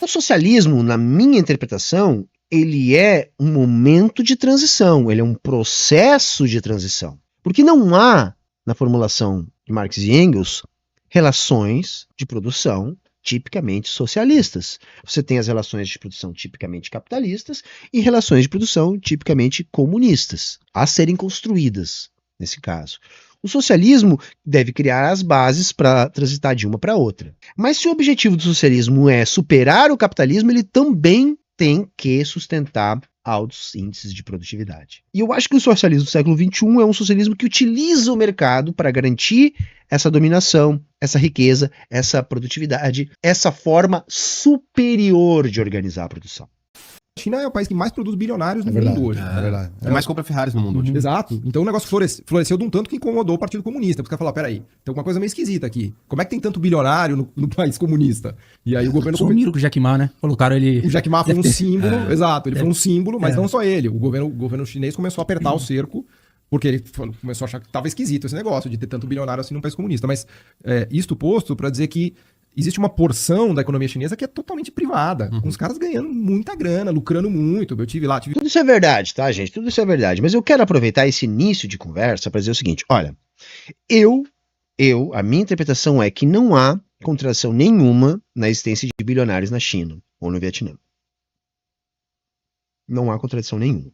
O socialismo, na minha interpretação, ele é um momento de transição, ele é um processo de transição. Porque não há, na formulação de Marx e Engels, relações de produção tipicamente socialistas. Você tem as relações de produção tipicamente capitalistas e relações de produção tipicamente comunistas, a serem construídas, nesse caso. O socialismo deve criar as bases para transitar de uma para outra. Mas se o objetivo do socialismo é superar o capitalismo, ele também tem que sustentar altos índices de produtividade. E eu acho que o socialismo do século XXI é um socialismo que utiliza o mercado para garantir essa dominação, essa riqueza, essa produtividade, essa forma superior de organizar a produção. A China é o país que mais produz bilionários no mundo hoje. É verdade. É mais compra Ferraris no mundo hoje. Exato. Então o negócio floresceu de um tanto que incomodou o Partido Comunista. Porque falar, peraí, tem alguma coisa meio esquisita aqui. Como é que tem tanto bilionário no país comunista? E aí o governo... Sumiram com o Jack Ma, né? Colocaram ele... O Jack Ma foi um símbolo, exato. Ele foi um símbolo, mas É. não só ele. O governo chinês começou a apertar o cerco, porque ele começou a achar que estava esquisito esse negócio de ter tanto bilionário assim num país comunista. Mas isto posto para dizer que existe uma porção da economia chinesa que é totalmente privada, com os caras ganhando muita grana, lucrando muito. Eu tive lá... Tudo isso é verdade, tá, gente? Tudo isso é verdade. Mas eu quero aproveitar esse início de conversa para dizer o seguinte: olha, a minha interpretação é que não há contradição nenhuma na existência de bilionários na China ou no Vietnã. Não há contradição nenhuma.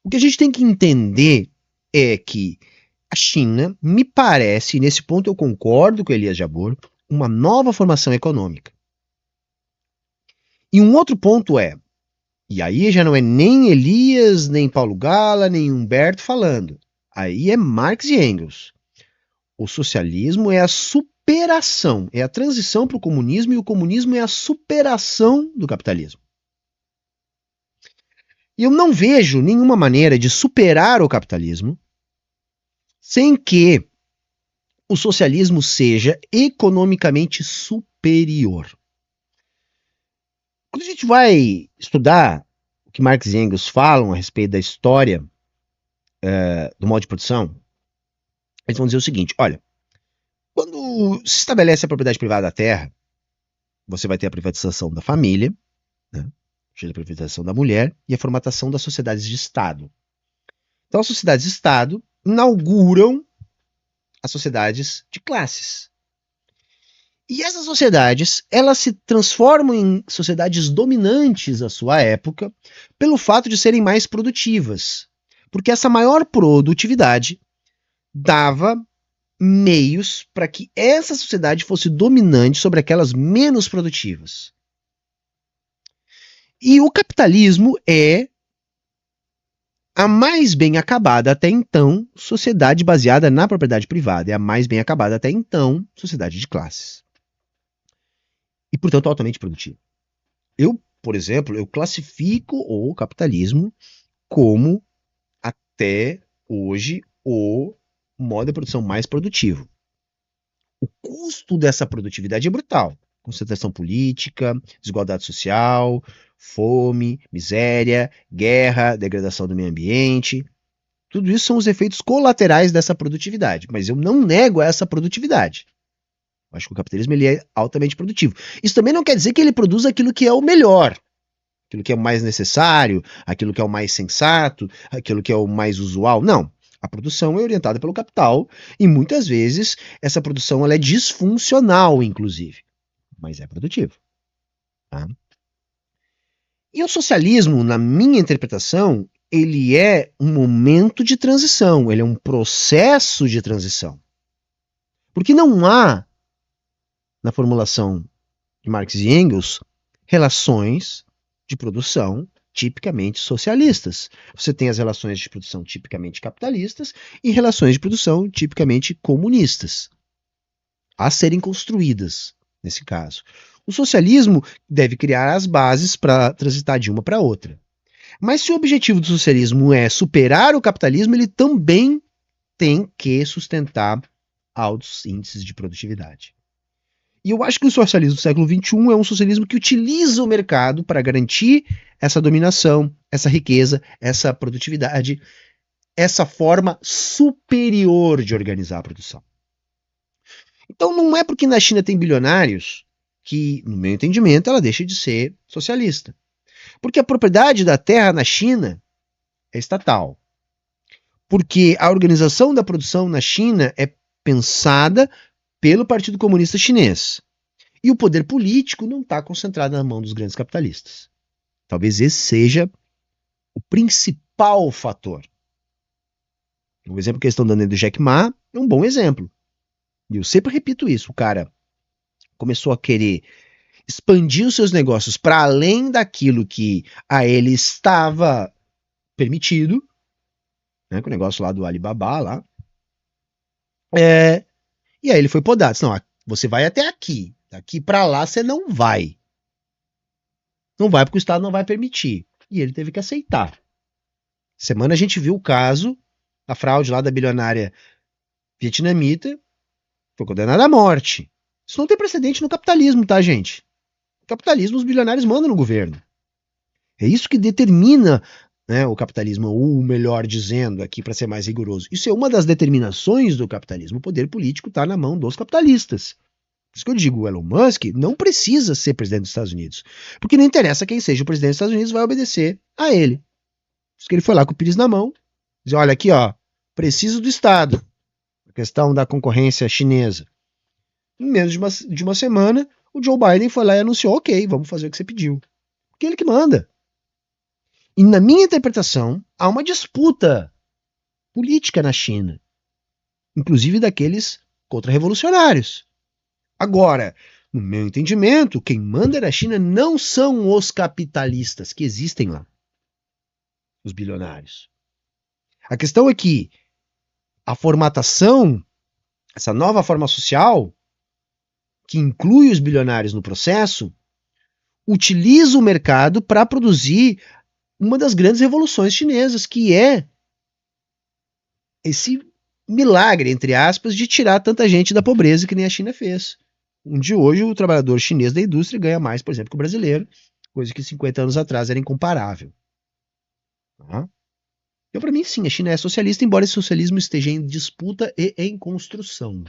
O que a gente tem que entender é que a China, me parece, e nesse ponto eu concordo com Elias Jabbour, uma nova formação econômica. E um outro ponto é, e aí já não é nem Elias, nem Paulo Gala, nem Humberto falando, aí é Marx e Engels. O socialismo é a superação, é a transição para o comunismo, e o comunismo é a superação do capitalismo. E eu não vejo nenhuma maneira de superar o capitalismo sem que o socialismo seja economicamente superior. Quando a gente vai estudar o que Marx e Engels falam a respeito da história do modo de produção, eles vão dizer o seguinte: olha, quando se estabelece a propriedade privada da terra, você vai ter a privatização da família, né, a privatização da mulher e a formatação das sociedades de Estado. Então, as sociedades de Estado inauguram as sociedades de classes. E essas sociedades, elas se transformam em sociedades dominantes à sua época pelo fato de serem mais produtivas. Porque essa maior produtividade dava meios para que essa sociedade fosse dominante sobre aquelas menos produtivas. E o capitalismo é a mais bem acabada até então sociedade baseada na propriedade privada. É a mais bem acabada até então sociedade de classes. E, portanto, altamente produtiva. Eu, por exemplo, eu classifico o capitalismo como, até hoje, o modo de produção mais produtivo. O custo dessa produtividade é brutal. Concentração política, desigualdade social, fome, miséria, guerra, degradação do meio ambiente. Tudo isso são os efeitos colaterais dessa produtividade. Mas eu não nego essa produtividade. Eu acho que o capitalismo ele é altamente produtivo. Isso também não quer dizer que ele produz aquilo que é o melhor, aquilo que é o mais necessário, aquilo que é o mais sensato, aquilo que é o mais usual. Não. A produção é orientada pelo capital e muitas vezes essa produção ela é disfuncional, inclusive. Mas é produtivo. Tá? E o socialismo, na minha interpretação, ele é um momento de transição, ele é um processo de transição. Porque não há, na formulação de Marx e Engels, relações de produção tipicamente socialistas. Você tem as relações de produção tipicamente capitalistas e relações de produção tipicamente comunistas, a serem construídas, nesse caso. O socialismo deve criar as bases para transitar de uma para outra. Mas se o objetivo do socialismo é superar o capitalismo, ele também tem que sustentar altos índices de produtividade. E eu acho que o socialismo do século XXI é um socialismo que utiliza o mercado para garantir essa dominação, essa riqueza, essa produtividade, essa forma superior de organizar a produção. Então não é porque na China tem bilionários que, no meu entendimento, ela deixa de ser socialista. Porque a propriedade da terra na China é estatal. Porque a organização da produção na China é pensada pelo Partido Comunista Chinês. E o poder político não está concentrado na mão dos grandes capitalistas. Talvez esse seja o principal fator. O exemplo que eles estão dando aí do Jack Ma é um bom exemplo. E eu sempre repito isso. O cara começou a querer expandir os seus negócios para além daquilo que a ele estava permitido, né, com o negócio lá do Alibaba lá. E aí ele foi podado. Disse, não, você vai até aqui. Daqui para lá você não vai. Não vai porque o Estado não vai permitir. E ele teve que aceitar. Semana a gente viu o caso, a fraude lá da bilionária vietnamita, foi condenada à morte. Isso não tem precedente no capitalismo, tá, gente? No capitalismo, os bilionários mandam no governo. É isso que determina, né, o capitalismo, ou melhor dizendo aqui para ser mais rigoroso. Isso é uma das determinações do capitalismo. O poder político está na mão dos capitalistas. Por isso que eu digo, o Elon Musk não precisa ser presidente dos Estados Unidos. Porque não interessa quem seja o presidente dos Estados Unidos, vai obedecer a ele. Por isso que ele foi lá com o pires na mão, diz, olha aqui, ó, preciso do Estado. A questão da concorrência chinesa. Em menos de uma semana, o Joe Biden foi lá e anunciou, ok, vamos fazer o que você pediu. Porque é ele que manda. E na minha interpretação, há uma disputa política na China. Inclusive daqueles contra-revolucionários. Agora, no meu entendimento, quem manda na China não são os capitalistas que existem lá. Os bilionários. A questão é que a formatação, essa nova forma social, que inclui os bilionários no processo, utiliza o mercado para produzir uma das grandes revoluções chinesas, que é esse milagre, entre aspas, de tirar tanta gente da pobreza que nem a China fez. Onde hoje o trabalhador chinês da indústria ganha mais, por exemplo, que o brasileiro, coisa que 50 anos atrás era incomparável. Tá? Então, para mim, sim, a China é socialista, embora esse socialismo esteja em disputa e em construção.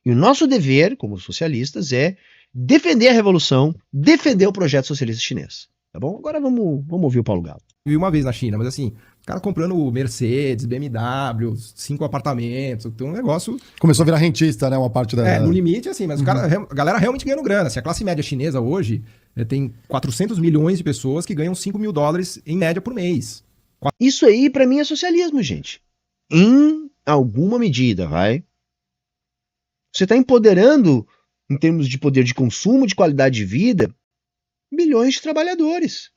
E o nosso dever, como socialistas, é defender a revolução, defender o projeto socialista chinês. Tá bom? Agora vamos ouvir o Paulo Galo. Vi uma vez na China, mas assim, o cara comprando Mercedes, BMW, 5 apartamentos, então um negócio... Começou a virar rentista, né? Uma parte da... no limite, assim, mas a galera realmente ganhando grana. Se a classe média chinesa hoje tem 400 milhões de pessoas que ganham 5 mil dólares em média por mês. Isso aí, pra mim, é socialismo, gente. Em alguma medida, vai. Você tá empoderando, em termos de poder de consumo, de qualidade de vida, milhões de trabalhadores.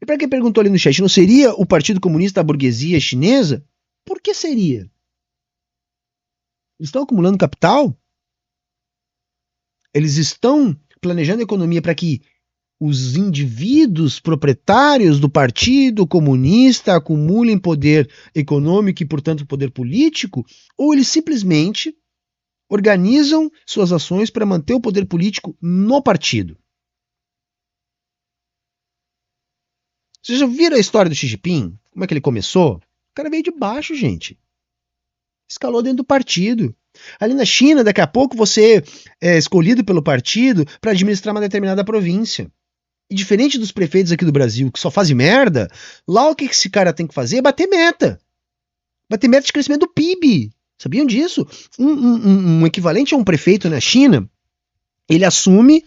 E para quem perguntou ali no chat, não seria o Partido Comunista a burguesia chinesa? Por que seria? Eles estão acumulando capital? Eles estão planejando a economia para que os indivíduos proprietários do Partido Comunista acumulem poder econômico e, portanto, poder político? Ou eles simplesmente organizam suas ações para manter o poder político no partido? Vocês já viram a história do Xi Jinping? Como é que ele começou? O cara veio de baixo, gente. Escalou dentro do partido. Ali na China, daqui a pouco você é escolhido pelo partido para administrar uma determinada província. E diferente dos prefeitos aqui do Brasil, que só fazem merda, lá o que esse cara tem que fazer é bater meta. Bater meta de crescimento do PIB. Sabiam disso? Um equivalente a um prefeito na China, ele assume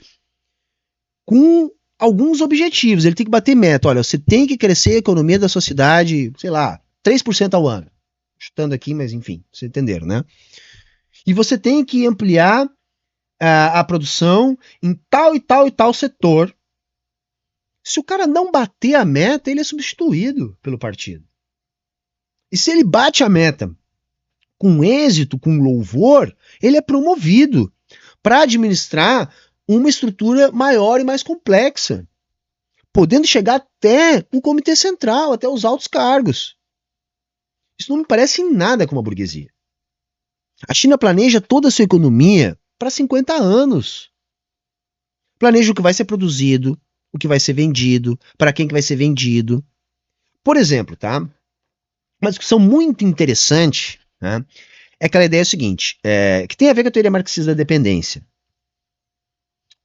com alguns objetivos. Ele tem que bater meta. Olha, você tem que crescer a economia da sua cidade, sei lá, 3% ao ano. Chutando aqui, mas enfim, vocês entenderam, né? E você tem que ampliar a produção em tal e tal e tal setor. Se o cara não bater a meta, ele é substituído pelo partido. E se ele bate a meta com êxito, com louvor, ele é promovido para administrar uma estrutura maior e mais complexa, podendo chegar até o comitê central, até os altos cargos. Isso não me parece em nada com uma burguesia. A China planeja toda a sua economia para 50 anos. Planeja o que vai ser produzido, o que vai ser vendido, para quem que vai ser vendido. Por exemplo, tá? Uma discussão muito interessante, né, é aquela ideia seguinte, que tem a ver com a teoria marxista da dependência.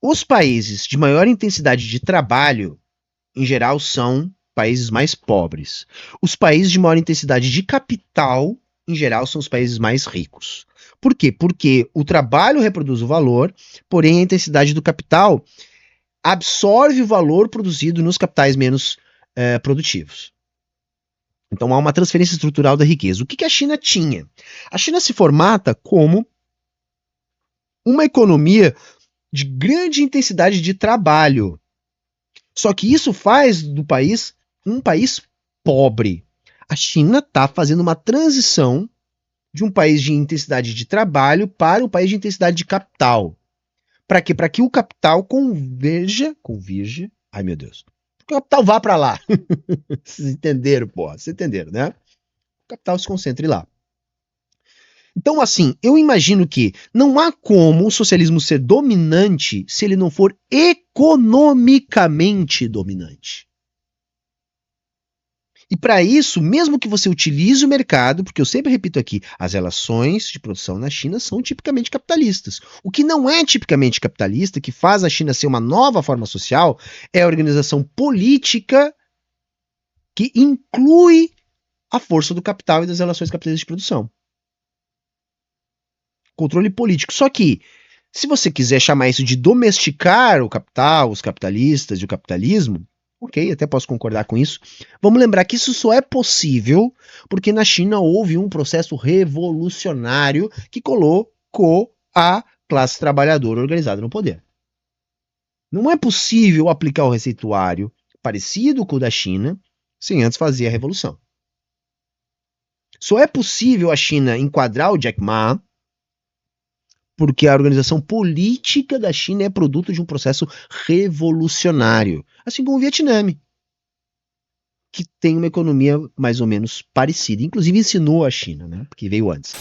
Os países de maior intensidade de trabalho, em geral, são países mais pobres. Os países de maior intensidade de capital, em geral, são os países mais ricos. Por quê? Porque o trabalho reproduz o valor, porém a intensidade do capital absorve o valor produzido nos capitais menos produtivos. Então há uma transferência estrutural da riqueza. O que a China tinha? A China se formata como uma economia de grande intensidade de trabalho. Só que isso faz do país um país pobre. A China está fazendo uma transição de um país de intensidade de trabalho para um país de intensidade de capital. Para quê? Para que o capital converja. Ai, meu Deus. Que o capital vá para lá. Vocês entenderam, porra? Vocês entenderam, né? O capital se concentre lá. Então, assim, eu imagino que não há como o socialismo ser dominante se ele não for economicamente dominante. E para isso, mesmo que você utilize o mercado, porque eu sempre repito aqui, as relações de produção na China são tipicamente capitalistas. O que não é tipicamente capitalista, que faz a China ser uma nova forma social, é a organização política que inclui a força do capital e das relações capitalistas de produção. Controle político. Só que, se você quiser chamar isso de domesticar o capital, os capitalistas e o capitalismo, ok, até posso concordar com isso. Vamos lembrar que isso só é possível porque na China houve um processo revolucionário que colocou a classe trabalhadora organizada no poder. Não é possível aplicar o receituário parecido com o da China sem antes fazer a revolução. Só é possível a China enquadrar o Jack Ma porque a organização política da China é produto de um processo revolucionário, assim como o Vietnã, que tem uma economia mais ou menos parecida, inclusive ensinou a China, né, porque veio antes.